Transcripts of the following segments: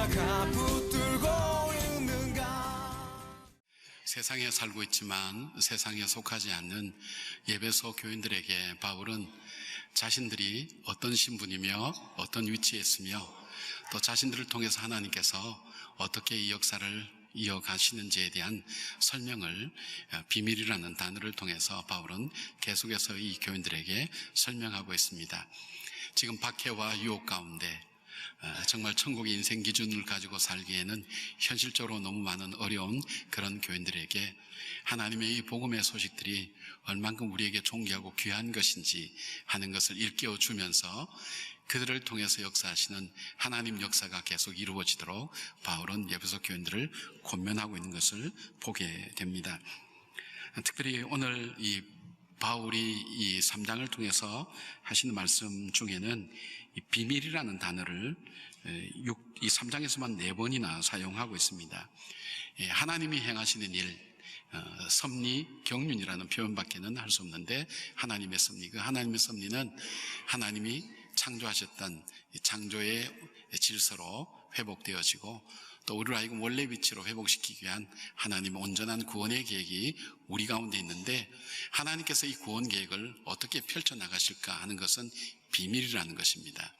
누가 붙들고 있는가. 세상에 살고 있지만 세상에 속하지 않는 에베소 교인들에게 바울은 자신들이 어떤 신분이며 어떤 위치에 있으며 또 자신들을 통해서 하나님께서 어떻게 이 역사를 이어가시는지에 대한 설명을 비밀이라는 단어를 통해서 바울은 계속해서 이 교인들에게 설명하고 있습니다. 지금 박해와 유혹 가운데 정말 천국의 인생 기준을 가지고 살기에는 현실적으로 너무 많은 어려운 그런 교인들에게 하나님의 이 복음의 소식들이 얼만큼 우리에게 존귀하고 귀한 것인지 하는 것을 일깨워 주면서 그들을 통해서 역사하시는 하나님 역사가 계속 이루어지도록 바울은 에베소 교인들을 권면하고 있는 것을 보게 됩니다. 특별히 오늘 이 바울이 이 3장을 통해서 하시는 말씀 중에는 이 비밀이라는 단어를 이 3장에서만 4번이나 사용하고 있습니다. 하나님이 행하시는 일, 섭리, 경륜이라는 표현밖에는 할 수 없는데 하나님의 섭리, 그 하나님의 섭리는 하나님이 창조하셨던 창조의 질서로 회복되어지고 또 우리를 하여금 원래 위치로 회복시키기 위한 하나님의 온전한 구원의 계획이 우리 가운데 있는데 하나님께서 이 구원 계획을 어떻게 펼쳐나가실까 하는 것은 비밀이라는 것입니다.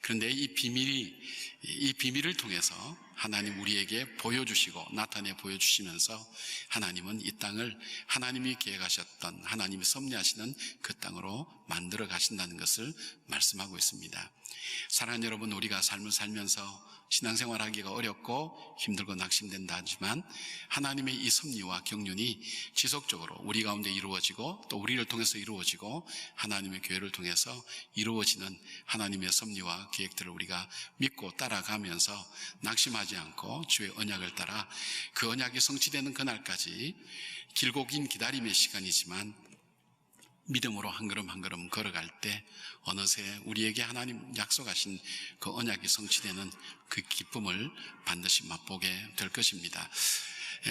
그런데 이 비밀을 통해서 하나님 우리에게 보여주시고 나타내 보여주시면서 하나님은 이 땅을 하나님이 계획하셨던 하나님이 섭리하시는 그 땅으로 만들어 가신다는 것을 말씀하고 있습니다. 사랑하는 여러분, 우리가 삶을 살면서 신앙생활하기가 어렵고 힘들고 낙심된다 하지만 하나님의 이 섭리와 경륜이 지속적으로 우리 가운데 이루어지고 또 우리를 통해서 이루어지고 하나님의 교회를 통해서 이루어지는 하나님의 섭리와 계획들을 우리가 믿고 따라가면서 낙심하지 않고 주의 언약을 따라 그 언약이 성취되는 그날까지 길고 긴 기다림의 시간이지만 믿음으로 한 걸음 한 걸음 걸어갈 때 어느새 우리에게 하나님 약속하신 그 언약이 성취되는 그 기쁨을 반드시 맛보게 될 것입니다.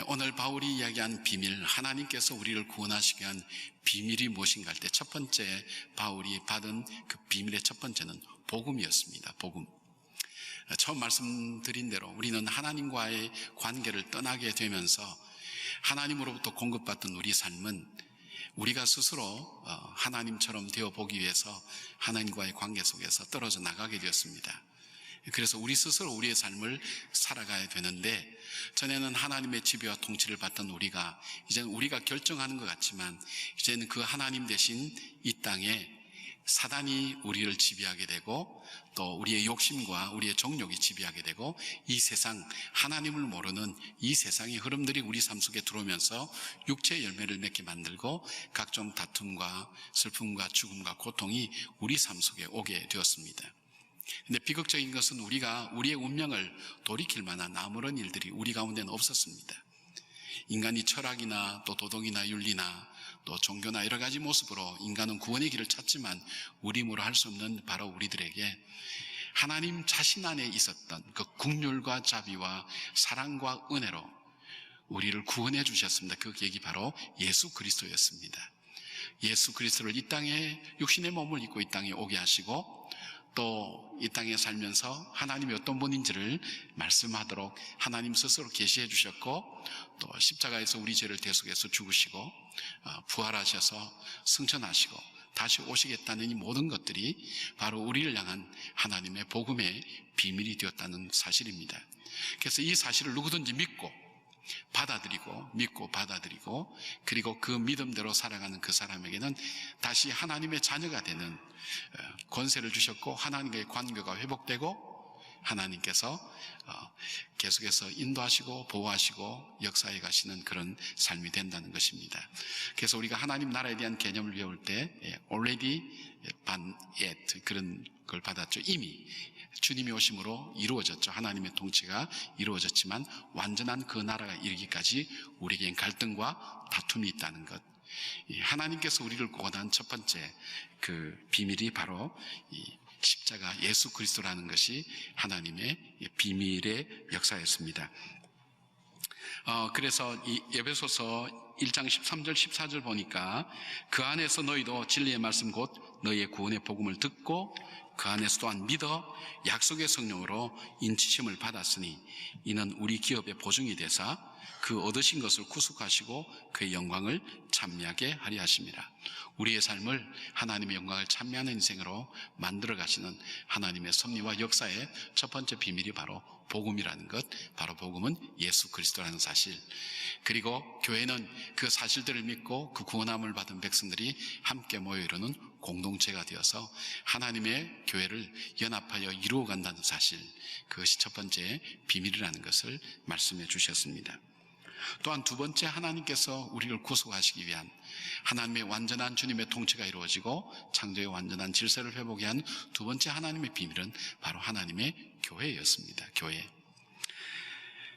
오늘 바울이 이야기한 비밀, 하나님께서 우리를 구원하시기 위한 비밀이 무엇인가 할 때 첫 번째 바울이 받은 그 비밀의 첫 번째는 복음이었습니다. 복음. 처음 말씀드린 대로 우리는 하나님과의 관계를 떠나게 되면서 하나님으로부터 공급받던 우리 삶은 우리가 스스로 하나님처럼 되어보기 위해서 하나님과의 관계 속에서 떨어져 나가게 되었습니다. 그래서 우리 스스로 우리의 삶을 살아가야 되는데 전에는 하나님의 지배와 통치를 받던 우리가 이제는 우리가 결정하는 것 같지만 이제는 그 하나님 대신 이 땅에 사단이 우리를 지배하게 되고 또 우리의 욕심과 우리의 정욕이 지배하게 되고 이 세상, 하나님을 모르는 이 세상의 흐름들이 우리 삶 속에 들어오면서 육체의 열매를 맺게 만들고 각종 다툼과 슬픔과 죽음과 고통이 우리 삶 속에 오게 되었습니다. 근데 비극적인 것은 우리가 우리의 운명을 돌이킬 만한 아무런 일들이 우리 가운데는 없었습니다. 인간이 철학이나 또 도덕이나 윤리나 또 종교나 여러 가지 모습으로 인간은 구원의 길을 찾지만 우리 힘으로 할 수 없는 바로 우리들에게 하나님 자신 안에 있었던 그 긍휼과 자비와 사랑과 은혜로 우리를 구원해 주셨습니다. 그 계획이 바로 예수 그리스도였습니다. 예수 그리스도를 이 땅에 육신의 몸을 입고 이 땅에 오게 하시고 또 이 땅에 살면서 하나님이 어떤 분인지를 말씀하도록 하나님 스스로 계시해 주셨고 또 십자가에서 우리 죄를 대속해서 죽으시고 부활하셔서 승천하시고 다시 오시겠다는 이 모든 것들이 바로 우리를 향한 하나님의 복음의 비밀이 되었다는 사실입니다. 그래서 이 사실을 누구든지 믿고 받아들이고 그리고 그 믿음대로 살아가는 그 사람에게는 다시 하나님의 자녀가 되는 권세를 주셨고 하나님과의 관계가 회복되고 하나님께서 계속해서 인도하시고 보호하시고 역사해 가시는 그런 삶이 된다는 것입니다. 그래서 우리가 하나님 나라에 대한 개념을 배울 때 already ban it 그런 걸 받았죠. 이미 주님이 오심으로 이루어졌죠. 하나님의 통치가 이루어졌지만 완전한 그 나라가 이르기까지 우리에겐 갈등과 다툼이 있다는 것. 하나님께서 우리를 구원한 첫 번째 그 비밀이 바로 이 십자가 예수 그리스도라는 것이 하나님의 비밀의 역사였습니다. 그래서 이 에베소서 1장 13절 14절 보니까 그 안에서 너희도 진리의 말씀 곧 너희의 구원의 복음을 듣고 그 안에서 또한 믿어 약속의 성령으로 인치심을 받았으니 이는 우리 기업의 보증이 되사 그 얻으신 것을 구속하시고 그의 영광을 찬미하게 하려 하심이라. 우리의 삶을 하나님의 영광을 찬미하는 인생으로 만들어 가시는 하나님의 섭리와 역사의 첫 번째 비밀이 바로 복음이라는 것, 바로 복음은 예수 그리스도라는 사실. 그리고 교회는 그 사실들을 믿고 그 구원함을 받은 백성들이 함께 모여 이루는 공동체가 되어서 하나님의 교회를 연합하여 이루어간다는 사실, 그것이 첫 번째 비밀이라는 것을 말씀해 주셨습니다. 또한 두 번째, 하나님께서 우리를 구속하시기 위한 하나님의 완전한 주님의 통치가 이루어지고 창조의 완전한 질서를 회복하게 한 두 번째 하나님의 비밀은 바로 하나님의 교회였습니다. 교회.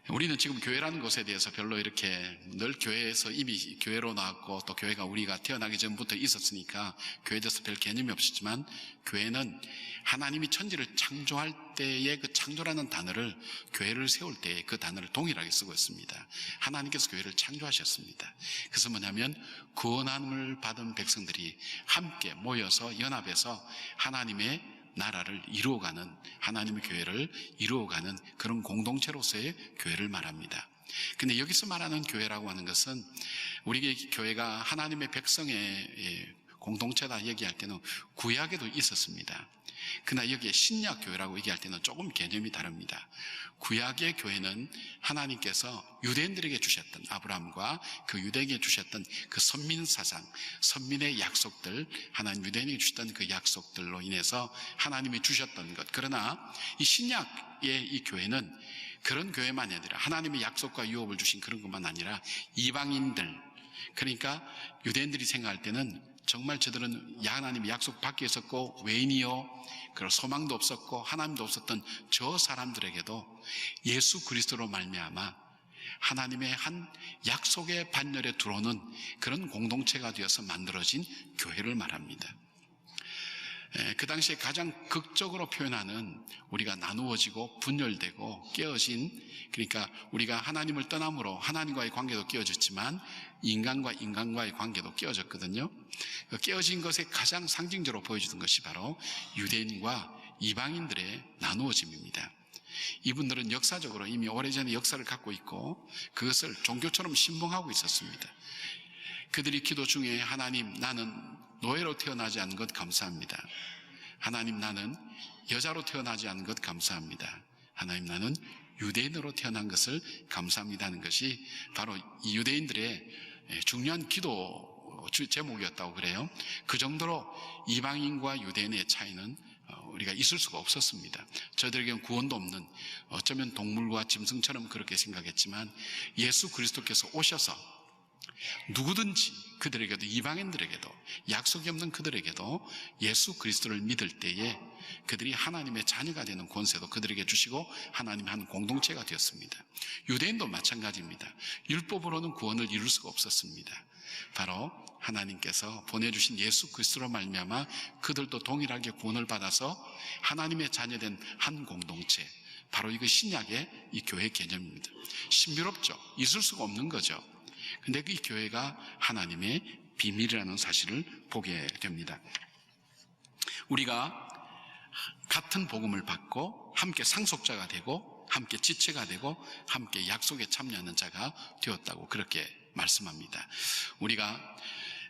우리는 지금 교회라는 것에 대해서 별로 이렇게 늘 교회에서 이미 교회로 나왔고 또 교회가 우리가 태어나기 전부터 있었으니까 교회에 대해서 별 개념이 없었지만, 교회는 하나님이 천지를 창조할 때의 그 창조라는 단어를, 교회를 세울 때 그 단어를 동일하게 쓰고 있습니다. 하나님께서 교회를 창조하셨습니다. 그래서 뭐냐면 구원함을 받은 백성들이 함께 모여서 연합해서 하나님의 나라를 이루어가는, 하나님의 교회를 이루어가는 그런 공동체로서의 교회를 말합니다. 근데 여기서 말하는 교회라고 하는 것은, 우리 교회가 하나님의 백성의 공동체다 얘기할 때는 구약에도 있었습니다. 그러나 여기에 신약 교회라고 얘기할 때는 조금 개념이 다릅니다. 구약의 교회는 하나님께서 유대인들에게 주셨던, 아브라함과 그 유대인에게 주셨던 그 선민 사상, 선민의 약속들, 하나님 유대인에게 주셨던 그 약속들로 인해서 하나님이 주셨던 것. 그러나 이 신약의 이 교회는 그런 교회만이 아니라, 하나님의 약속과 유업을 주신 그런 것만 아니라 이방인들, 그러니까 유대인들이 생각할 때는 정말 저들은 하나님의 약속 밖에 있었고 외인이요, 그리고 소망도 없었고 하나님도 없었던 저 사람들에게도 예수 그리스도로 말미암아 하나님의 한 약속의 반열에 들어오는 그런 공동체가 되어서 만들어진 교회를 말합니다. 그 당시에 가장 극적으로 표현하는, 우리가 나누어지고 분열되고 깨어진, 그러니까 우리가 하나님을 떠남으로 하나님과의 관계도 깨어졌지만 인간과 인간과의 관계도 깨어졌거든요. 깨어진 것에 가장 상징적으로 보여주는 것이 바로 유대인과 이방인들의 나누어짐입니다. 이분들은 역사적으로 이미 오래전에 역사를 갖고 있고 그것을 종교처럼 신봉하고 있었습니다. 그들이 기도 중에, 하나님, 나는 노예로 태어나지 않은 것 감사합니다. 하나님, 나는 여자로 태어나지 않은 것 감사합니다. 하나님, 나는 유대인으로 태어난 것을 감사합니다 하는 것이 바로 이 유대인들의 중요한 기도 제목이었다고 그래요. 그 정도로 이방인과 유대인의 차이는 우리가 있을 수가 없었습니다. 저들에게는 구원도 없는, 어쩌면 동물과 짐승처럼 그렇게 생각했지만 예수 그리스도께서 오셔서 누구든지, 그들에게도, 이방인들에게도, 약속이 없는 그들에게도 예수 그리스도를 믿을 때에 그들이 하나님의 자녀가 되는 권세도 그들에게 주시고 하나님의 한 공동체가 되었습니다. 유대인도 마찬가지입니다. 율법으로는 구원을 이룰 수가 없었습니다. 바로 하나님께서 보내주신 예수 그리스도로 말미암아 그들도 동일하게 구원을 받아서 하나님의 자녀된 한 공동체, 바로 이거 신약의 이 교회 개념입니다. 신비롭죠? 있을 수가 없는 거죠. 근데 그 교회가 하나님의 비밀이라는 사실을 보게 됩니다. 우리가 같은 복음을 받고 함께 상속자가 되고 함께 지체가 되고 함께 약속에 참여하는 자가 되었다고 그렇게 말씀합니다. 우리가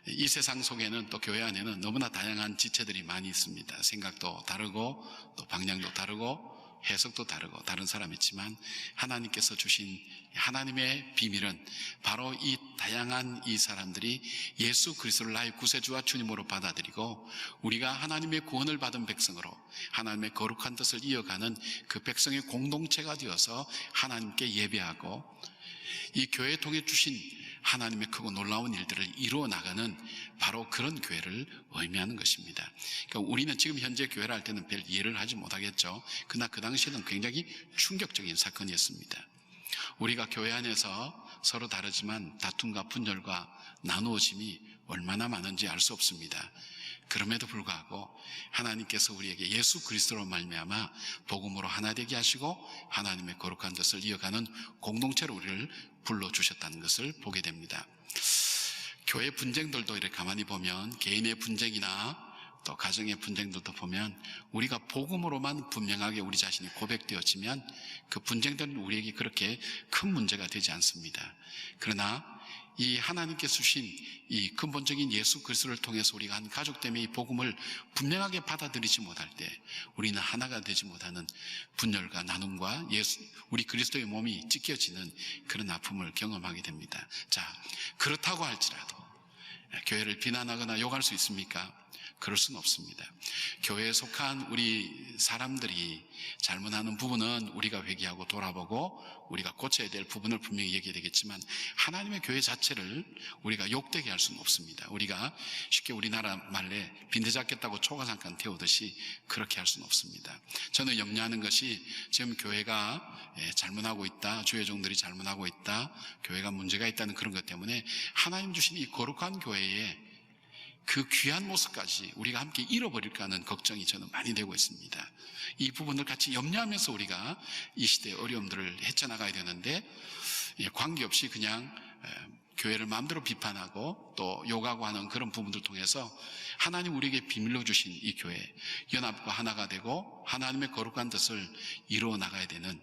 이 세상 속에는, 또 교회 안에는 너무나 다양한 지체들이 많이 있습니다. 생각도 다르고 또 방향도 다르고 해석도 다르고 다른 사람이지만, 하나님께서 주신 하나님의 비밀은 바로 이 다양한 이 사람들이 예수 그리스도를 나의 구세주와 주님으로 받아들이고 우리가 하나님의 구원을 받은 백성으로 하나님의 거룩한 뜻을 이어가는 그 백성의 공동체가 되어서 하나님께 예배하고 이 교회에 통해 주신 하나님의 크고 놀라운 일들을 이루어 나가는 바로 그런 교회를 의미하는 것입니다. 그러니까 우리는 지금 현재 교회를 할 때는 별 이해를 하지 못하겠죠. 그러나 그 당시에는 굉장히 충격적인 사건이었습니다. 우리가 교회 안에서 서로 다르지만 다툼과 분열과 나누어짐이 얼마나 많은지 알 수 없습니다. 그럼에도 불구하고 하나님께서 우리에게 예수 그리스도로 말미암아 복음으로 하나 되게 하시고 하나님의 거룩한 뜻을 이어가는 공동체로 우리를 불러주셨다는 것을 보게 됩니다. 교회 분쟁들도 이렇게 가만히 보면 개인의 분쟁이나 또 가정의 분쟁들도 보면 우리가 복음으로만 분명하게 우리 자신이 고백되어지면 그 분쟁들은 우리에게 그렇게 큰 문제가 되지 않습니다. 그러나 이 하나님께서 주신 이 근본적인 예수 그리스도를 통해서 우리가 한 가족 때문에 이 복음을 분명하게 받아들이지 못할 때 우리는 하나가 되지 못하는 분열과 나눔과 우리 그리스도의 몸이 찢겨지는 그런 아픔을 경험하게 됩니다. 자, 그렇다고 할지라도 교회를 비난하거나 욕할 수 있습니까? 그럴 수는 없습니다. 교회에 속한 우리 사람들이 잘못하는 부분은 우리가 회개하고 돌아보고 우리가 고쳐야 될 부분을 분명히 얘기해야 되겠지만 하나님의 교회 자체를 우리가 욕되게 할 수는 없습니다. 우리가 쉽게 우리나라 말에 빈대 잡겠다고 초가삼간 태우듯이 그렇게 할 수는 없습니다. 저는 염려하는 것이 지금 교회가 잘못하고 있다, 주회종들이 잘못하고 있다, 교회가 문제가 있다는 그런 것 때문에 하나님 주신 이 거룩한 교회에 그 귀한 모습까지 우리가 함께 잃어버릴까 하는 걱정이 저는 많이 되고 있습니다. 이 부분을 같이 염려하면서 우리가 이 시대의 어려움들을 헤쳐나가야 되는데 관계없이 그냥 교회를 마음대로 비판하고 또 욕하고 하는 그런 부분들 통해서 하나님 우리에게 비밀로 주신 이 교회 연합과 하나가 되고 하나님의 거룩한 뜻을 이루어 나가야 되는,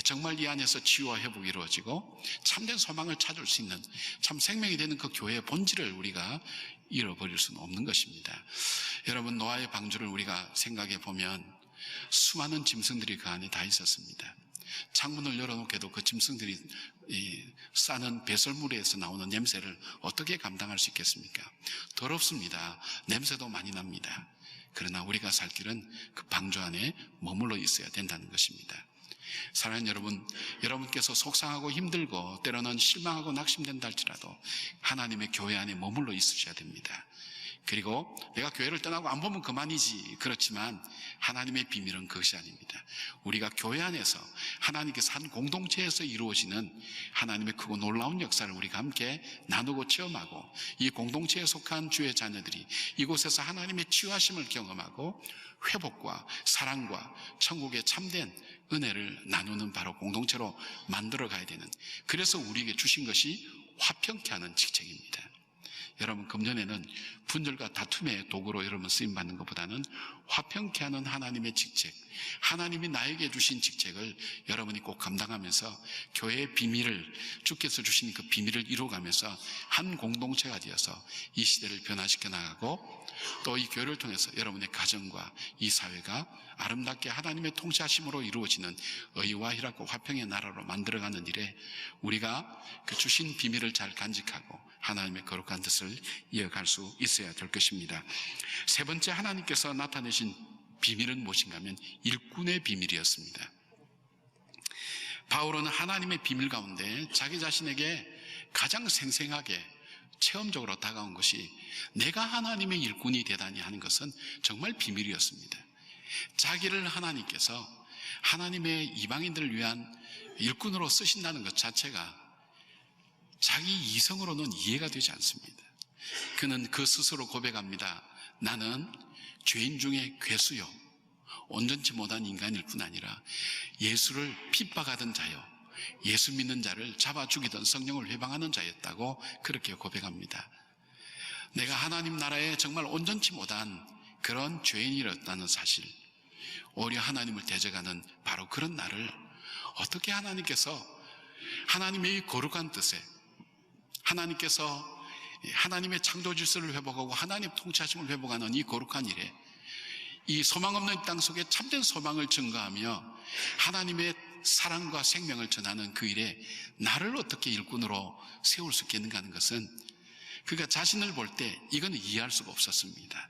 정말 이 안에서 치유와 회복이 이루어지고 참된 소망을 찾을 수 있는 참 생명이 되는 그 교회의 본질을 우리가 잃어버릴 수는 없는 것입니다. 여러분, 노아의 방주를 우리가 생각해 보면 수많은 짐승들이 그 안에 다 있었습니다. 창문을 열어놓게도 그 짐승들이 싸는 배설물에서 나오는 냄새를 어떻게 감당할 수 있겠습니까? 더럽습니다. 냄새도 많이 납니다. 그러나 우리가 살 길은 그 방주 안에 머물러 있어야 된다는 것입니다. 사랑하는 여러분, 여러분께서 속상하고 힘들고 때로는 실망하고 낙심된다 할지라도 하나님의 교회 안에 머물러 있으셔야 됩니다. 그리고 내가 교회를 떠나고 안 보면 그만이지, 그렇지만 하나님의 비밀은 그것이 아닙니다. 우리가 교회 안에서 하나님께서 한 공동체에서 이루어지는 하나님의 크고 놀라운 역사를 우리가 함께 나누고 체험하고 이 공동체에 속한 주의 자녀들이 이곳에서 하나님의 치유하심을 경험하고 회복과 사랑과 천국의 참된 은혜를 나누는 바로 공동체로 만들어 가야 되는, 그래서 우리에게 주신 것이 화평케 하는 직책입니다. 여러분, 금년에는 분열과 다툼의 도구로 여러분 쓰임받는 것보다는 화평케 하는 하나님의 직책, 하나님이 나에게 주신 직책을 여러분이 꼭 감당하면서 교회의 비밀을, 주께서 주신 그 비밀을 이루어가면서 한 공동체가 되어서 이 시대를 변화시켜 나가고 또 이 교회를 통해서 여러분의 가정과 이 사회가 아름답게 하나님의 통치하심으로 이루어지는 의와 희락과 화평의 나라로 만들어가는 일에 우리가 그 주신 비밀을 잘 간직하고 하나님의 거룩한 뜻을 이어갈 수 있어야 될 것입니다. 세 번째, 하나님께서 나타내신 비밀은 무엇인가 하면 일꾼의 비밀이었습니다. 바울은 하나님의 비밀 가운데 자기 자신에게 가장 생생하게 체험적으로 다가온 것이 내가 하나님의 일꾼이 되다니 하는 것은 정말 비밀이었습니다. 자기를 하나님께서 하나님의 이방인들을 위한 일꾼으로 쓰신다는 것 자체가 자기 이성으로는 이해가 되지 않습니다. 그는 그 스스로 고백합니다. 나는 죄인 중에 괴수요, 온전치 못한 인간일 뿐 아니라 예수를 핍박하던 자요, 예수 믿는 자를 잡아 죽이던 성령을 회방하는 자였다고 그렇게 고백합니다. 내가 하나님 나라에 정말 온전치 못한 그런 죄인이었다는 사실, 오히려 하나님을 대적하는 바로 그런 나를 어떻게 하나님께서 하나님의 거룩한 뜻에, 하나님께서 하나님의 창조 질서를 회복하고 하나님 통치하심을 회복하는 이 거룩한 일에, 이 소망 없는 땅 속에 참된 소망을 증거하며 하나님의 사랑과 생명을 전하는 그 일에 나를 어떻게 일꾼으로 세울 수 있겠는가 하는 것은 그가 자신을 볼 때 이건 이해할 수가 없었습니다.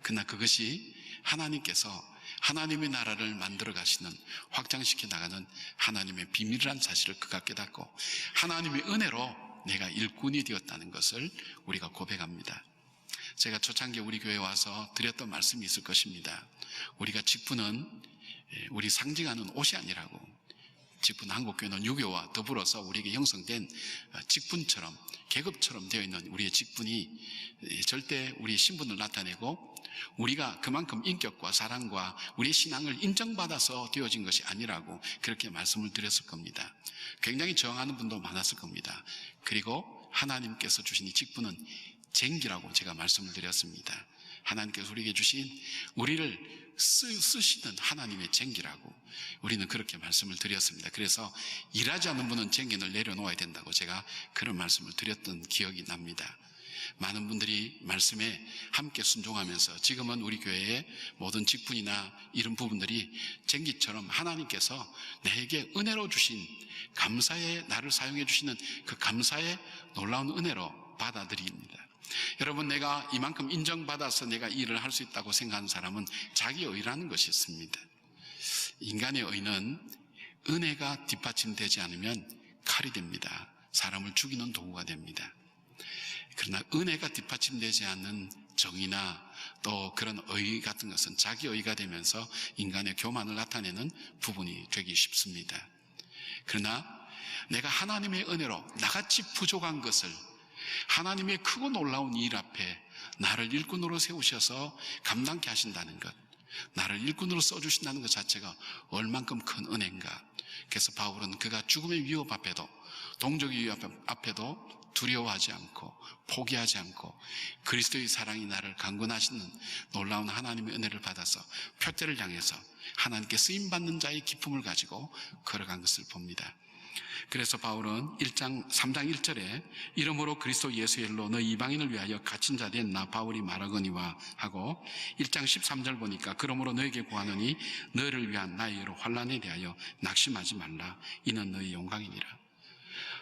그러나 그것이 하나님께서 하나님의 나라를 만들어 가시는, 확장시켜 나가는 하나님의 비밀이라는 사실을 그가 깨닫고 하나님의 은혜로 내가 일꾼이 되었다는 것을 우리가 고백합니다. 제가 초창기에 우리 교회에 와서 드렸던 말씀이 있을 것입니다. 우리가 직분은 우리 상징하는 옷이 아니라고, 직분, 한국교회는 유교와 더불어서 우리에게 형성된 직분처럼, 계급처럼 되어 있는 우리의 직분이 절대 우리의 신분을 나타내고 우리가 그만큼 인격과 사랑과 우리의 신앙을 인정받아서 되어진 것이 아니라고 그렇게 말씀을 드렸을 겁니다. 굉장히 저항하는 분도 많았을 겁니다. 그리고 하나님께서 주신 이 직분은 쟁기라고 제가 말씀을 드렸습니다. 하나님께서 우리에게 주신 우리를 쓰시는 하나님의 쟁기라고 우리는 그렇게 말씀을 드렸습니다. 그래서 일하지 않는 분은 쟁기를 내려놓아야 된다고 제가 그런 말씀을 드렸던 기억이 납니다. 많은 분들이 말씀에 함께 순종하면서 지금은 우리 교회의 모든 직분이나 이런 부분들이 쟁기처럼 하나님께서 내게 은혜로 주신 감사의 나를 사용해 주시는 그 감사의 놀라운 은혜로 받아들입니다. 여러분, 내가 이만큼 인정받아서 내가 일을 할 수 있다고 생각하는 사람은 자기 의라는 것이 있습니다. 인간의 의는 은혜가 뒷받침되지 않으면 칼이 됩니다. 사람을 죽이는 도구가 됩니다. 그러나 은혜가 뒷받침되지 않는 정의나 또 그런 의 같은 것은 자기 의가 되면서 인간의 교만을 나타내는 부분이 되기 쉽습니다. 그러나 내가 하나님의 은혜로 나같이 부족한 것을 하나님의 크고 놀라운 일 앞에 나를 일꾼으로 세우셔서 감당케 하신다는 것, 나를 일꾼으로 써주신다는 것 자체가 얼만큼 큰 은혜인가. 그래서 바울은 그가 죽음의 위협 앞에도, 동족의 위협 앞에도 두려워하지 않고 포기하지 않고 그리스도의 사랑이 나를 강권하시는 놀라운 하나님의 은혜를 받아서 표대를 향해서 하나님께 쓰임받는 자의 기쁨을 가지고 걸어간 것을 봅니다. 그래서 바울은 3장 1절에 이러므로 그리스도 예수의 일로 너희 이방인을 위하여 갇힌 자 된 나 바울이 말하거니와 하고 1장 13절 보니까 그러므로 너에게 구하노니 너희를 위한 나의 여러 환난에 대하여 낙심하지 말라. 이는 너희 영광이니라.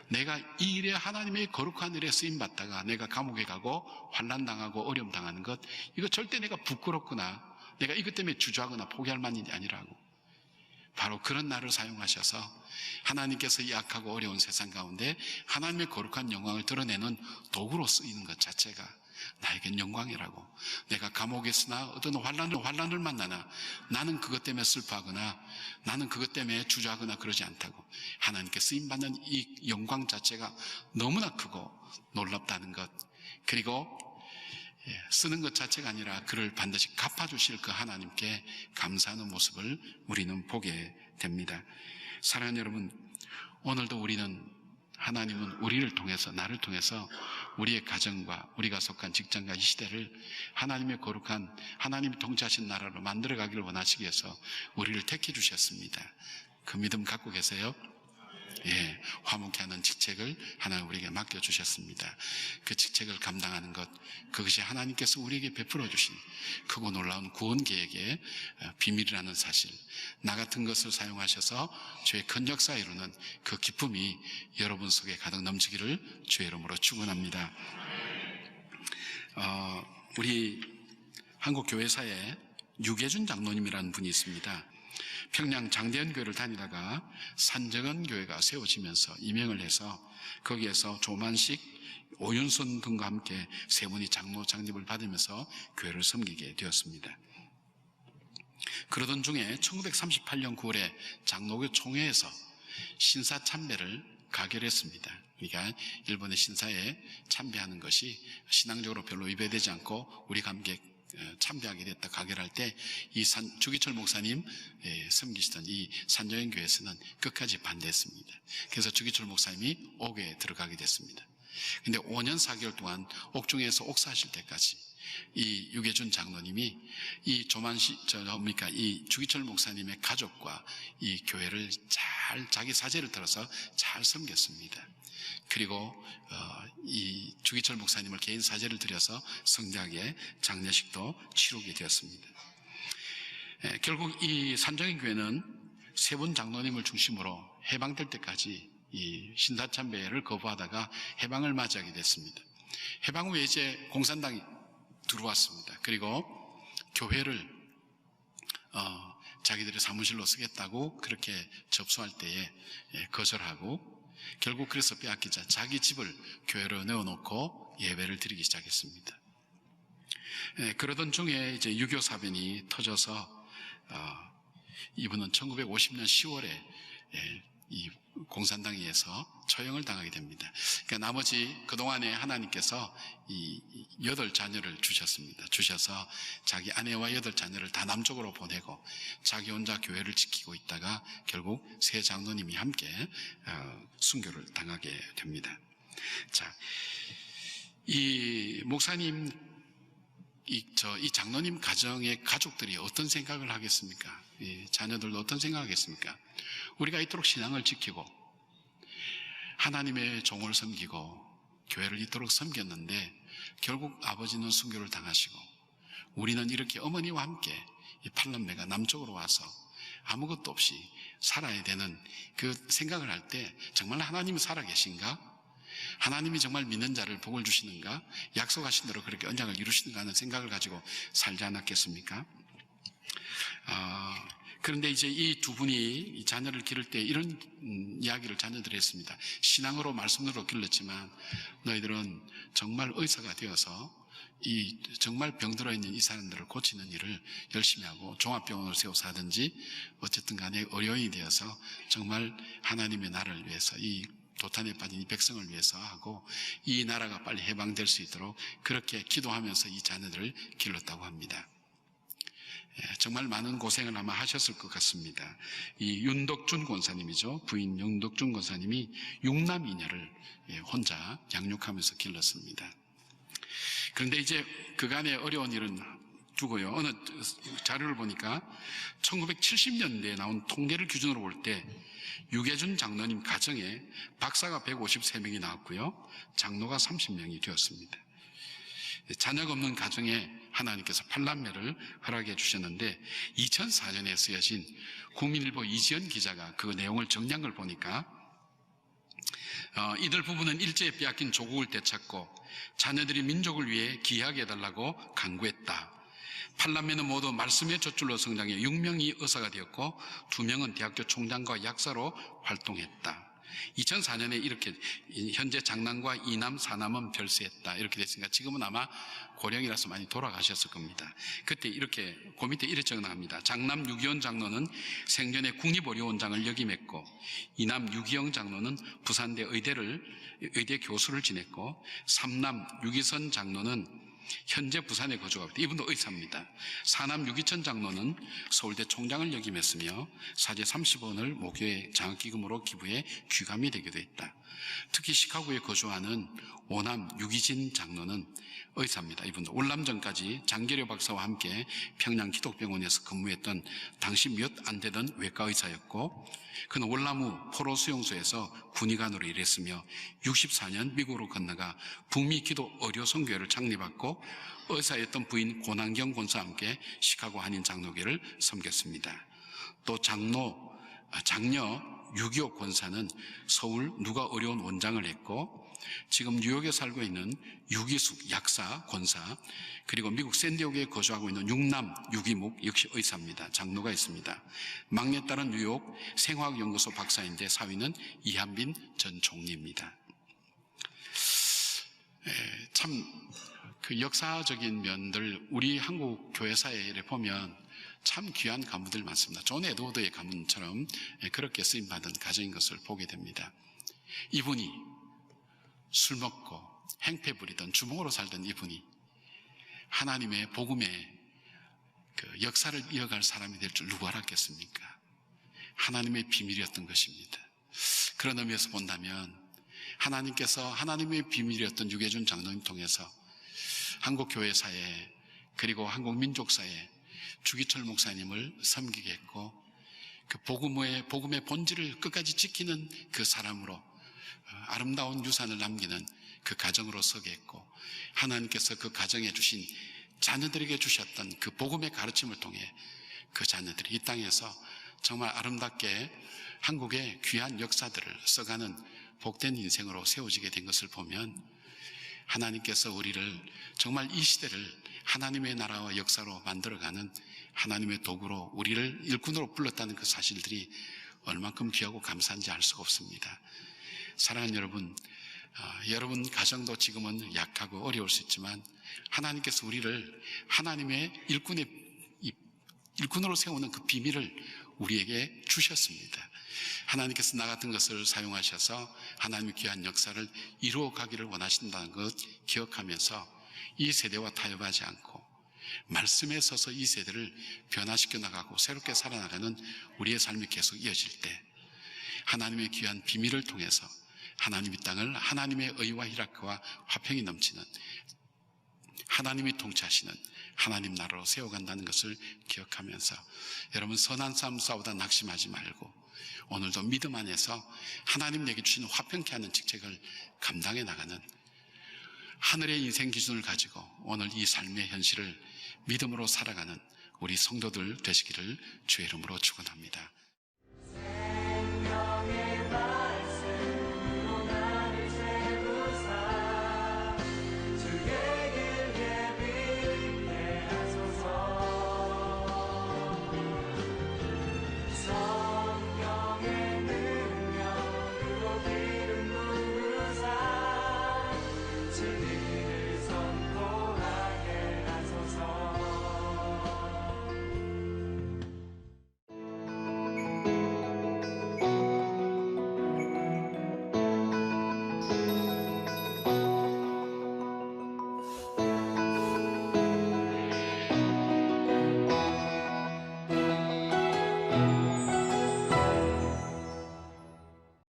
내가 이 일에 하나님의 거룩한 일에 쓰임받다가 내가 감옥에 가고 환난당하고 어려움 당하는 것, 이거 절대 내가 부끄럽거나 내가 이것 때문에 주저하거나 포기할 만한 일이 아니라고. 바로 그런 나를 사용하셔서 하나님께서 이 악하고 어려운 세상 가운데 하나님의 거룩한 영광을 드러내는 도구로 쓰이는 것 자체가 나에겐 영광이라고. 내가 감옥에 있으나 어떤 환난을 만나나 나는 그것 때문에 슬퍼하거나 나는 그것 때문에 주저하거나 그러지 않다고. 하나님께 쓰임받는 이 영광 자체가 너무나 크고 놀랍다는 것, 그리고 쓰는 것 자체가 아니라 그를 반드시 갚아주실 그 하나님께 감사하는 모습을 우리는 보게 됩니다. 사랑하는 여러분, 오늘도 하나님은 우리를 통해서, 나를 통해서 우리의 가정과 우리가 속한 직장과 이 시대를 하나님의 거룩한, 하나님이 통치하신 나라로 만들어가기를 원하시기 위해서 우리를 택해 주셨습니다. 그 믿음 갖고 계세요? 예, 화목케 하는 직책을 하나님 우리에게 맡겨주셨습니다. 그 직책을 감당하는 것, 그것이 하나님께서 우리에게 베풀어 주신 크고 놀라운 구원 계획의 비밀이라는 사실, 나 같은 것을 사용하셔서 주의 큰 역사 이루는 그 기쁨이 여러분 속에 가득 넘치기를 주의 이름으로 축원합니다. 우리 한국 교회사에 유계준 장로님이라는 분이 있습니다. 평양 장대현 교회를 다니다가 산정원 교회가 세워지면서 임명을 해서 거기에서 조만식, 오윤선 등과 함께 세 분이 장로 장립을 받으면서 교회를 섬기게 되었습니다. 그러던 중에 1938년 9월에 장로교 총회에서 신사 참배를 가결했습니다. 그러니까 일본의 신사에 참배하는 것이 신앙적으로 별로 위배되지 않고 우리가 함께 참배하게 됐다 가결할 때 이 주기철 목사님 섬기시던 이 산정현 교회에서는 끝까지 반대했습니다. 그래서 주기철 목사님이 옥에 들어가게 됐습니다. 근데 5년 4개월 동안 옥중에서 옥사하실 때까지 이 유계준 장로님이 이 이 주기철 목사님의 가족과 이 교회를 잘 자기 사제를 들어서 잘 섬겼습니다. 그리고 이 주기철 목사님을 개인 사제를 들여서 성대하게 장례식도 치르게 되었습니다. 결국 이 산정현 교회는 세 분 장로님을 중심으로 해방될 때까지 이 신사참배를 거부하다가 해방을 맞이하게 됐습니다. 해방 후에 이제 공산당이 들어왔습니다. 그리고 교회를 자기들의 사무실로 쓰겠다고 그렇게 접수할 때에 거절하고 결국 그래서 빼앗기자 자기 집을 교회로 내어놓고 예배를 드리기 시작했습니다. 그러던 중에 이제 유교 사변이 터져서 이분은 1950년 10월에 이 공산당에 의해서 처형을 당하게 됩니다. 그러니까 나머지 그동안에 하나님께서 이 8자녀를 주셔서 자기 아내와 8자녀를 다 남쪽으로 보내고 자기 혼자 교회를 지키고 있다가 결국 세 장로님이 함께 순교를 당하게 됩니다. 자, 이 목사님 이 장로님 가정의 가족들이 어떤 생각을 하겠습니까? 자녀들도 어떤 생각을 하겠습니까? 우리가 이토록 신앙을 지키고 하나님의 종을 섬기고 교회를 이토록 섬겼는데 결국 아버지는 순교를 당하시고 우리는 이렇게 어머니와 함께 이 팔남매가 남쪽으로 와서 아무것도 없이 살아야 되는 그 생각을 할 때 정말 하나님이 살아계신가? 하나님이 정말 믿는 자를 복을 주시는가? 약속하신 대로 그렇게 언약을 이루시는가 하는 생각을 가지고 살지 않았겠습니까? 그런데 이제 이 두 분이 자녀를 기를 때 이런 이야기를 자녀들이 했습니다. 신앙으로 말씀으로 길렀지만 너희들은 정말 의사가 되어서 이 정말 병들어 있는 이 사람들을 고치는 일을 열심히 하고 종합병원을 세워서 하든지 어쨌든 간에 어려움이 되어서 정말 하나님의 나라를 위해서 이 도탄에 빠진 이 백성을 위해서 하고 이 나라가 빨리 해방될 수 있도록 그렇게 기도하면서 이 자녀들을 길렀다고 합니다. 정말 많은 고생을 아마 하셨을 것 같습니다. 이 윤덕준 권사님이죠. 부인 윤덕준 권사님이 6남 2녀를 혼자 양육하면서 길렀습니다. 그런데 이제 그간의 어려운 일은 두고요. 어느 자료를 보니까 1970년대에 나온 통계를 기준으로 볼 때 유계준 장로님 가정에 박사가 153명이 나왔고요. 장로가 30명이 되었습니다. 자녀가 없는 가정에 하나님께서 팔남매를 허락해 주셨는데 2004년에 쓰여진 국민일보 이지연 기자가 그 내용을 정리한 걸 보니까 이들 부부는 일제에 빼앗긴 조국을 되찾고 자녀들이 민족을 위해 기하게 해달라고 간구했다. 팔남매는 모두 말씀의 젖줄로 성장해 6명이 의사가 되었고 2명은 대학교 총장과 약사로 활동했다. 2004년에 이렇게 현재 장남과 2남 4남은 별세했다 이렇게 됐으니까 지금은 아마 고령이라서 많이 돌아가셨을 겁니다. 그때 이렇게 그 밑에 이렇게 적어납니다. 장남 유기원 장로는 생전에 국립의료원장을 역임했고 2남 유기영 장로는 부산대 의대 교수를 지냈고 3남 유기선 장로는 현재 부산에 거주하고 있다. 이분도 의사입니다. 4남 유기천 장로는 서울대 총장을 역임했으며 사제 30원을 모교회 장학기금으로 기부해 귀감이 되기도 했다. 특히 시카고에 거주하는 5남 유기진 장로는 의사입니다. 이분도 월남전까지 장계려 박사와 함께 평양 기독병원에서 근무했던 당시 몇 안 되던 외과 의사였고 그는 월남후 포로 수용소에서 군의관으로 일했으며 64년 미국으로 건너가 북미 기도 의료 선교회를 창립했고 의사였던 부인 고난경 권사와 함께 시카고 한인 장로교를 섬겼습니다. 또 장녀 6.25 권사는 서울 누가 의료원 원장을 했고 지금 뉴욕에 살고 있는 유기숙 약사 권사 그리고 미국 샌디에고에 거주하고 있는 6남 유기목 역시 의사입니다. 장로가 있습니다. 막내딸은 뉴욕 생화학연구소 박사인데 사위는 이한빈 전 총리입니다. 참 그 역사적인 면들 우리 한국 교회사에 보면 참 귀한 가문들 많습니다. 존 에드워드의 가문처럼 그렇게 쓰임받은 가정인 것을 보게 됩니다. 이분이 술 먹고 행패 부리던 주몽으로 살던 이분이 하나님의 복음의 그 역사를 이어갈 사람이 될 줄 누가 알았겠습니까? 하나님의 비밀이었던 것입니다. 그런 의미에서 본다면 하나님께서 하나님의 비밀이었던 유계준 장로님 통해서 한국 교회사에 그리고 한국 민족사에 주기철 목사님을 섬기게 했고 그 복음의 본질을 끝까지 지키는 그 사람으로 아름다운 유산을 남기는 그 가정으로 서게 했고 하나님께서 그 가정에 주신 자녀들에게 주셨던 그 복음의 가르침을 통해 그 자녀들이 이 땅에서 정말 아름답게 한국의 귀한 역사들을 써가는 복된 인생으로 세워지게 된 것을 보면 하나님께서 우리를 정말 이 시대를 하나님의 나라와 역사로 만들어가는 하나님의 도구로 우리를 일꾼으로 불렀다는 그 사실들이 얼만큼 귀하고 감사한지 알 수가 없습니다. 사랑하는 여러분, 여러분 가정도 지금은 약하고 어려울 수 있지만 하나님께서 우리를 하나님의 일꾼으로 세우는 그 비밀을 우리에게 주셨습니다. 하나님께서 나 같은 것을 사용하셔서 하나님의 귀한 역사를 이루어 가기를 원하신다는 것 기억하면서 이 세대와 타협하지 않고 말씀에 서서 이 세대를 변화시켜 나가고 새롭게 살아나가는 우리의 삶이 계속 이어질 때 하나님의 귀한 비밀을 통해서 하나님의 땅을 하나님의 의와 희락과 화평이 넘치는 하나님이 통치하시는 하나님 나라로 세워간다는 것을 기억하면서 여러분 선한 싸움 싸우다 낙심하지 말고 오늘도 믿음 안에서 하나님 내게 주신 화평케 하는 직책을 감당해 나가는 하늘의 인생 기준을 가지고 오늘 이 삶의 현실을 믿음으로 살아가는 우리 성도들 되시기를 주의 이름으로 축원합니다.